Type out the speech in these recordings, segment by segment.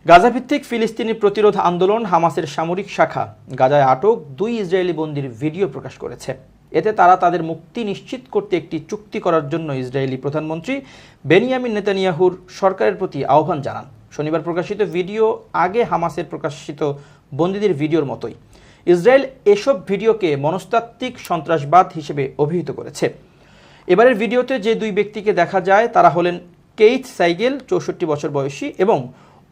গাজাভিত্তিক ফিলিস্তিনি প্রতিরোধ আন্দোলন হামাসের সামরিক শাখা গাজায় আটক 2 ইসরায়েলি বন্দীর ভিডিও প্রকাশ করেছে। এতে তারা তাদের মুক্তি নিশ্চিত করতে একটি চুক্তি করার জন্য ইসরায়েলি প্রধানমন্ত্রী বেনিয়ামিন নেতানিয়াহুর সরকারের প্রতি আহ্বান জানান। শনিবার প্রকাশিত ভিডিও আগে হামাসের প্রকাশিত বন্দীদের ভিডিওর মতোই। ইসরায়েল এসব ভিডিওকে মনস্তাত্ত্বিক সন্ত্রাসবাদ হিসেবে অভিহিত করেছে। এবারের ভিডিওতে যে 2 ব্যক্তিকে দেখা যায় তারা হলেন কেইথ সাইগেল 64 বছর বয়সী এবং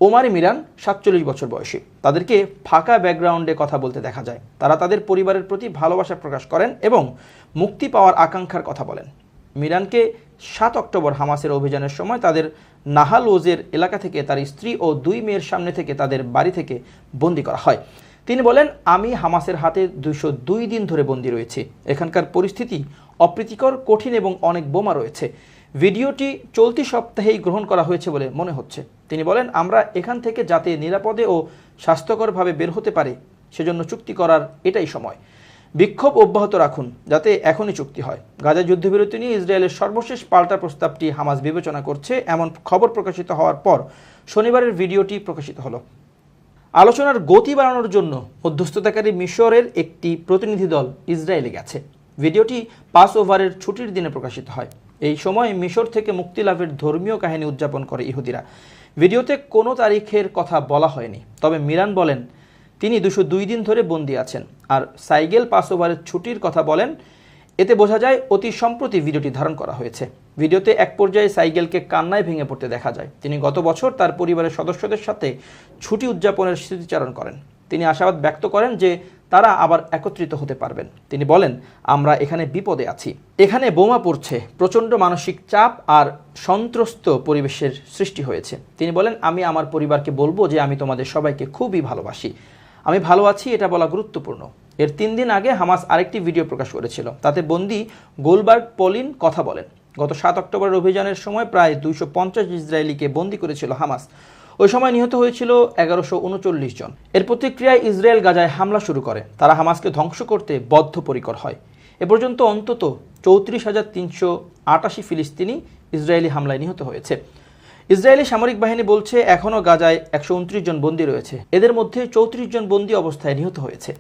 ওমার মিরান 47 বছর বয়সী। তাদেরকে ফাঁকা ব্যাকগ্রাউন্ডে কথা বলতে দেখা যায়। তারা তাদের পরিবারের প্রতি ভালোবাসা প্রকাশ করেন এবং মুক্তি পাওয়ার আকাঙ্ক্ষার কথা বলেন। মিরানকে 7 অক্টোবর হামাসের অভিযানের সময় তাদের নাহাল ওজের এলাকা থেকে তার স্ত্রী ও 2 মেয়ের সামনে থেকে তাদের বাড়ি থেকে বন্দী করা হয়। তিনি বলেন, আমি হামাসের হাতে 202 দিন ধরে বন্দী রয়েছি। এখানকার পরিস্থিতি অপ্রীতিকর, কঠিন এবং অনেক বোমা রয়েছে। ভিডিওটি চলতি সপ্তাহেই গ্রহণ করা হয়েছে বলে মনে হচ্ছে। তিনি বলেন, আমরা এখান থেকে যাতে নিরাপদে ও স্বাস্থ্যকরভাবে বের হতে পারে সেজন্য চুক্তি করার এটাই সময়। বিক্ষোভ অব্যাহত রাখুন যাতে এখনই চুক্তি হয়। গাজা যুদ্ধবিরতি নিয়ে ইসরায়েলের সর্বশেষ পাল্টা প্রস্তাবটি হামাস বিবেচনা করছে এমন খবর প্রকাশিত হওয়ার পর শনিবারের ভিডিওটি প্রকাশিত হলো। আলোচনার গতি বাড়ানোর জন্য মধ্যস্থতাকারী মিশরের একটি প্রতিনিধি দল ইসরায়েলে গেছে। ভিডিওটি পাস ওভারের ছুটির দিনে প্রকাশিত হয়। এই সময় মিশর থেকে মুক্তি লাভের ধর্মীয় কাহিনী উদযাপন করে ইহুদিরা। ভিডিওতে কোনো তারিখের কথা বলা হয়নি, তবে মিরান বলেন তিনি 202 দিন ধরে বন্দী আছেন, আর সাইগেল পাস ওভারের ছুটির কথা বলেন। এতে বোঝা যায় অতি সম্প্রতি ভিডিওটি ধারণ করা হয়েছে। ভিডিওতে এক পর্যায়ে সাইগেলকে কান্নায় ভেঙে পড়তে দেখা যায়। তিনি গত বছর তার পরিবারের সদস্যদের সাথে ছুটি উদযাপনের স্মৃতিচারণ করেন। তিনি আশাবাদ ব্যক্ত করেন যে তারা আবার একত্রিত হতে পারবেন। তিনি বলেন, আমরা এখানে বিপদে আছি, এখানে বোমা পড়ছে, প্রচণ্ড মানসিক চাপ আর সন্ত্রস্ত পরিবেশের সৃষ্টি হয়েছে। তিনি বলেন, আমি আমার পরিবারকে বলবো যে আমি তোমাদের সবাইকে খুবই ভালোবাসি, আমি ভালো আছি, এটা বলা গুরুত্বপূর্ণ। এর 3 দিন আগে হামাস আরেকটি ভিডিও প্রকাশ করেছিল। তাতে বন্দী গোলবার্গ পলিন কথা বলেন। গত 7 অক্টোবরের অভিযানের সময় প্রায় 250 ইসরায়েলিকে বন্দী করেছিল হামাস। ওই সময় নিহত হয়েছিল 1139 জন। এর প্রতিক্রিয়ায় ইসরায়েল গাজায় হামলা শুরু করে। তারা হামাসকে ধ্বংস করতে বদ্ধপরিকর হয়। এ পর্যন্ত অন্তত 34,388 ফিলিস্তিনি ইসরায়েলি হামলায় নিহত হয়েছে। ইসরায়েলি সামরিক বাহিনী বলছে এখনও গাজায় 129 জন বন্দী রয়েছে। এদের মধ্যে 34 জন বন্দী অবস্থায় নিহত হয়েছে।